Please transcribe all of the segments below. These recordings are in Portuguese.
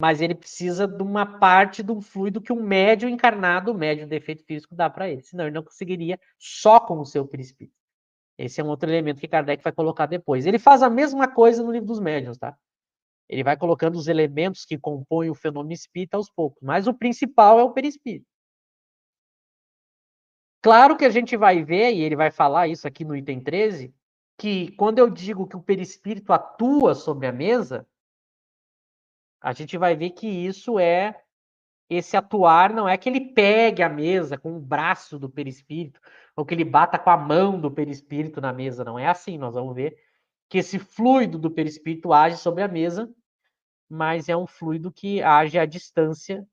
mas ele precisa de uma parte do fluido que um médium encarnado, o médium de efeito físico, dá para ele. Senão ele não conseguiria só com o seu perispírito. Esse é um outro elemento que Kardec vai colocar depois. Ele faz a mesma coisa no livro dos médiuns, tá? Ele vai colocando os elementos que compõem o fenômeno espírita aos poucos, mas o principal é o perispírito. Claro que a gente vai ver, e ele vai falar isso aqui no item 13, que quando eu digo que o perispírito atua sobre a mesa, a gente vai ver que isso é esse atuar, não é que ele pegue a mesa com o braço do perispírito, ou que ele bata com a mão do perispírito na mesa, não é assim. Nós vamos ver que esse fluido do perispírito age sobre a mesa, mas é um fluido que age à distância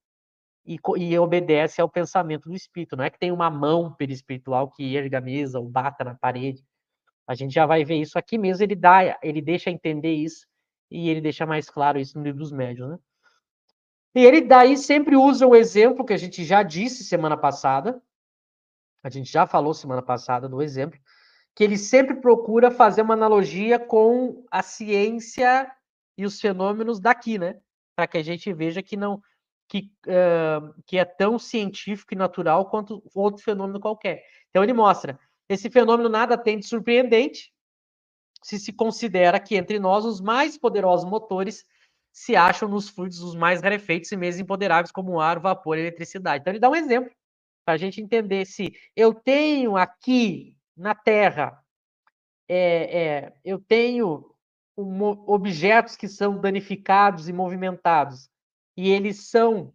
e obedece ao pensamento do espírito. Não é que tem uma mão perispiritual que erga a mesa ou bata na parede. A gente já vai ver isso aqui mesmo, ele deixa entender isso, e ele deixa mais claro isso no livro dos médiuns, né? E ele daí sempre usa o exemplo que a gente já disse semana passada, a gente já falou semana passada do exemplo, que ele sempre procura fazer uma analogia com a ciência e os fenômenos daqui, né? Para que a gente veja que não que é tão científico e natural quanto outro fenômeno qualquer. Então ele mostra, esse fenômeno nada tem de surpreendente, se considera que entre nós os mais poderosos motores se acham nos fluidos os mais rarefeitos e mesmo imponderáveis, como o ar, o vapor e a eletricidade. Então ele dá um exemplo para a gente entender se eu tenho aqui na Terra, eu tenho objetos que são danificados e movimentados, e eles são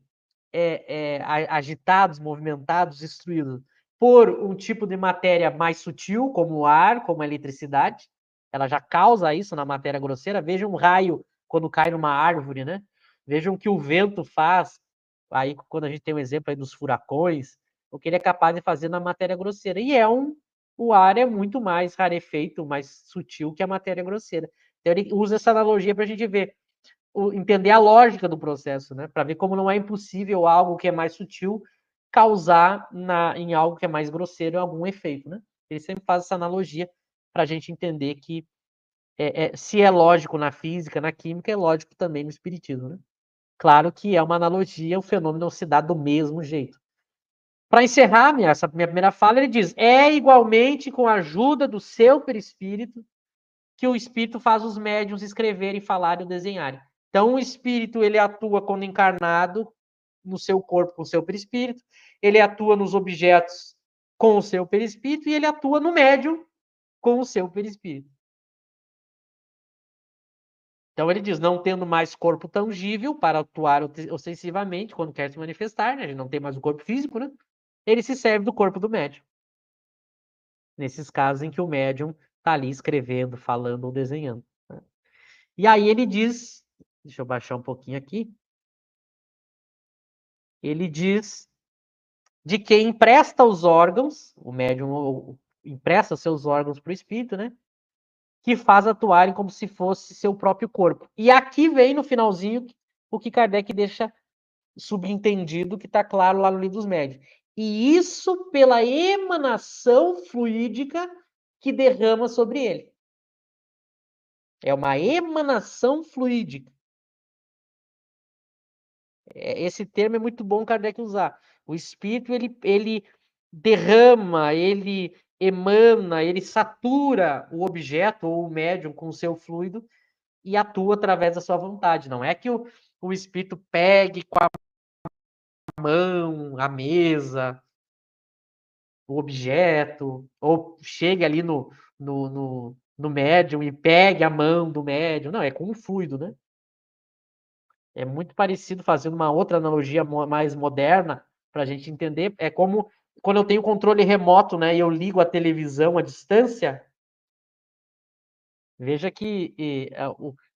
agitados, movimentados, destruídos por um tipo de matéria mais sutil, como o ar, como a eletricidade. Ela já causa isso na matéria grosseira. Vejam um raio quando cai numa árvore, né? Vejam o que o vento faz. Aí, quando a gente tem um exemplo aí dos furacões, o que ele é capaz de fazer na matéria grosseira. E o ar é muito mais rarefeito, mais sutil que a matéria grosseira. Então, ele usa essa analogia para a gente ver entender a lógica do processo, né? Para ver como não é impossível algo que é mais sutil causar em algo que é mais grosseiro algum efeito, né? Ele sempre faz essa analogia para a gente entender que se é lógico na física, na química, é lógico também no espiritismo, né? Claro que é uma analogia, o fenômeno não se dá do mesmo jeito. Para encerrar essa minha primeira fala, ele diz: é igualmente com a ajuda do seu perispírito que o espírito faz os médiuns escreverem, falarem ou desenharem. Então, o espírito ele atua quando encarnado no seu corpo com o seu perispírito, ele atua nos objetos com o seu perispírito e ele atua no médium com o seu perispírito. Então, ele diz, não tendo mais corpo tangível para atuar ostensivamente quando quer se manifestar, né? Ele não tem mais o corpo físico, né? Ele se serve do corpo do médium. Nesses casos em que o médium está ali escrevendo, falando ou desenhando. Né? E aí ele diz, deixa eu baixar um pouquinho aqui, ele diz de quem empresta os órgãos, o médium empresta seus órgãos para o espírito, né? Que faz atuarem como se fosse seu próprio corpo. E aqui vem no finalzinho o que Kardec deixa subentendido, que está claro lá no Livro dos Médiuns. E isso pela emanação fluídica que derrama sobre ele. É uma emanação fluídica. Esse termo é muito bom Kardec usar. O espírito, ele derrama, ele emana, ele satura o objeto ou o médium com o seu fluido e atua através da sua vontade. Não é que o espírito pegue com a mão, a mesa, o objeto, ou chegue ali no médium e pegue a mão do médium. Não, é com o fluido, né? É muito parecido, fazendo uma outra analogia mais moderna, para a gente entender, é como quando eu tenho controle remoto, né, e eu ligo a televisão à distância, veja que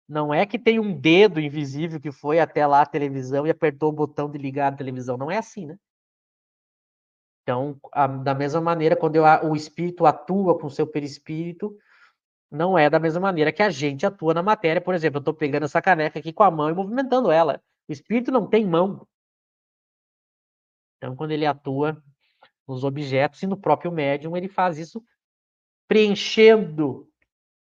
não é que tem um dedo invisível que foi até lá a televisão e apertou o botão de ligar a televisão, não é assim, né? Então, da mesma maneira, quando o espírito atua com o seu perispírito, não é da mesma maneira que a gente atua na matéria. Por exemplo, eu estou pegando essa caneca aqui com a mão e movimentando ela. O espírito não tem mão. Então, quando ele atua nos objetos e no próprio médium, ele faz isso preenchendo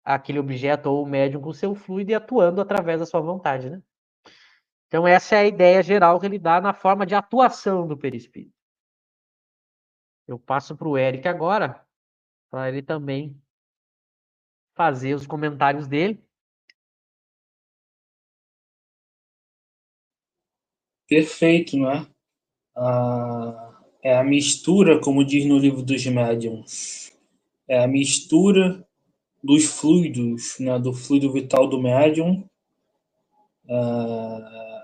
aquele objeto ou o médium com seu fluido e atuando através da sua vontade, né? Então, essa é a ideia geral que ele dá na forma de atuação do perispírito. Eu passo para o Eric agora, para ele também fazer os comentários dele. Perfeito, né? É a mistura, como diz no livro dos médiuns, é a mistura dos fluidos, né? Do fluido vital do médium.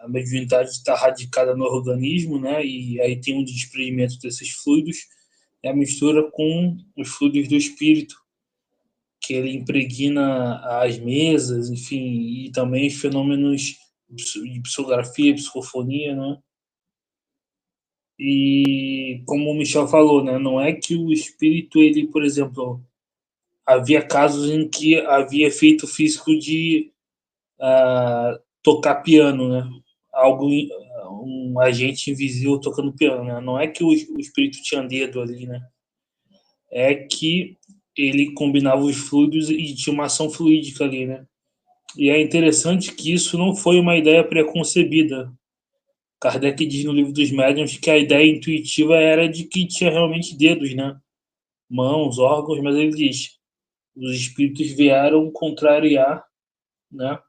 A mediunidade está radicada no organismo, né? E aí tem um desprendimento desses fluidos, é a mistura com os fluidos do espírito, que ele impregna as mesas, enfim, e também os fenômenos de psicografia, psicofonia, né? E como o Michel falou, né, não é que o espírito, ele, por exemplo, havia casos em que havia efeito físico de tocar piano, né? Algo, um agente invisível tocando piano, né? Não é que o espírito tinha dedo ali, né? É que ele combinava os fluidos e tinha uma ação fluídica ali, né? E é interessante que isso não foi uma ideia preconcebida. Kardec diz no livro dos médiuns que a ideia intuitiva era de que tinha realmente dedos, né? Mãos, órgãos, mas ele diz: os espíritos vieram contrariar, né?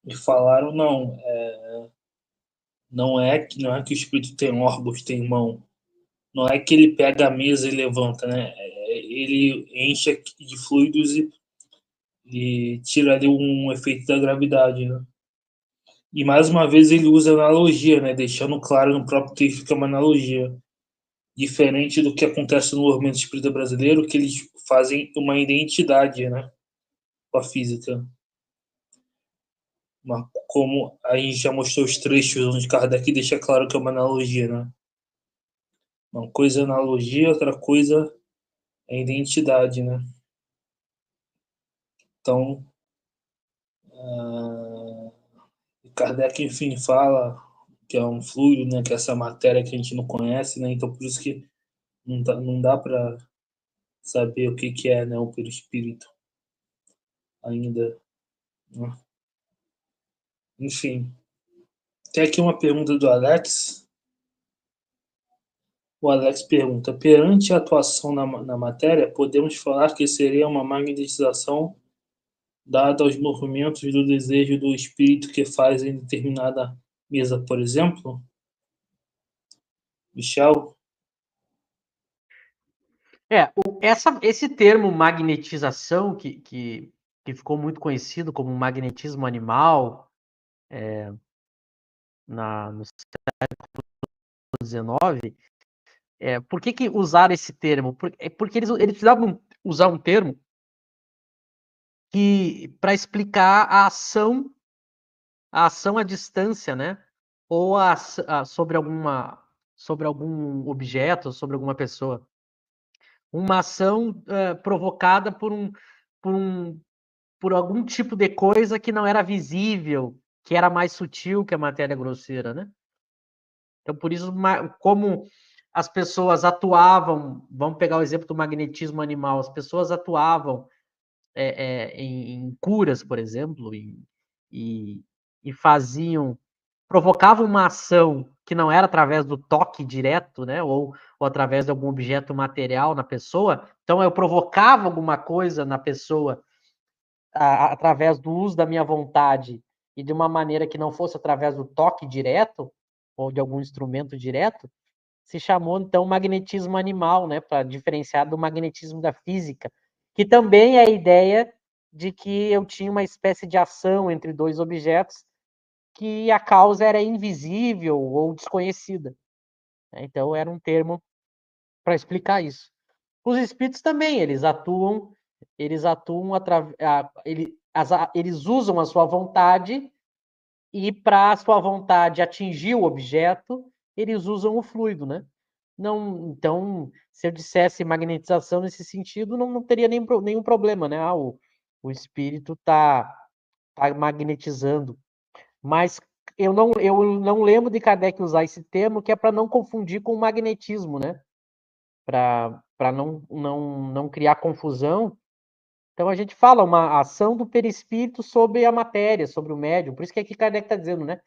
E falaram: não, não é que o espírito tem órgãos, tem mão. Não é que ele pega a mesa e levanta, né? Ele enche de fluidos e tira ali um efeito da gravidade, né? E mais uma vez ele usa analogia, né? Deixando claro no próprio texto que é uma analogia. Diferente do que acontece no movimento espírita brasileiro, que eles fazem uma identidade, né? Com a física. Como a gente já mostrou os trechos onde Kardec deixa claro que é uma analogia, né? Uma coisa é analogia, outra coisa é identidade, né? Então, Kardec, enfim, fala que é um fluido, né? Que é essa matéria que a gente não conhece, né? Então, por isso que não dá para saber o que é, né? O perispírito ainda, né? Enfim, tem aqui uma pergunta do Alex. O Alex pergunta: perante a atuação na matéria, podemos falar que seria uma magnetização dada aos movimentos do desejo do espírito que faz em determinada mesa, por exemplo? Michel? Esse termo magnetização, que ficou muito conhecido como magnetismo animal no século XIX, por que usaram esse termo? Porque eles precisavam usar um termo para explicar a ação à distância, né? Ou sobre algum objeto, sobre alguma pessoa. Uma ação provocada por um, por algum tipo de coisa que não era visível, que era mais sutil que a matéria grosseira, né? Então, por isso, como as pessoas atuavam, vamos pegar o exemplo do magnetismo animal, as pessoas atuavam em curas, por exemplo, e, e provocavam uma ação que não era através do toque direto, né, ou através de algum objeto material na pessoa, então eu provocava alguma coisa na pessoa através do uso da minha vontade e de uma maneira que não fosse através do toque direto ou de algum instrumento direto, se chamou então magnetismo animal, né, para diferenciar do magnetismo da física, que também é a ideia de que eu tinha uma espécie de ação entre dois objetos que a causa era invisível ou desconhecida. Então era um termo para explicar isso. Os espíritos também, eles usam a sua vontade e para a sua vontade atingir o objeto, eles usam o fluido, né? Não, então, se eu dissesse magnetização nesse sentido, não teria nenhum problema, né? O espírito tá magnetizando. Mas eu não lembro de Kardec usar esse termo, que é para não confundir com o magnetismo, né? Para não criar confusão, Então a gente fala uma ação do perispírito sobre a matéria, sobre o médium. Por isso que aqui Kardec está dizendo, né?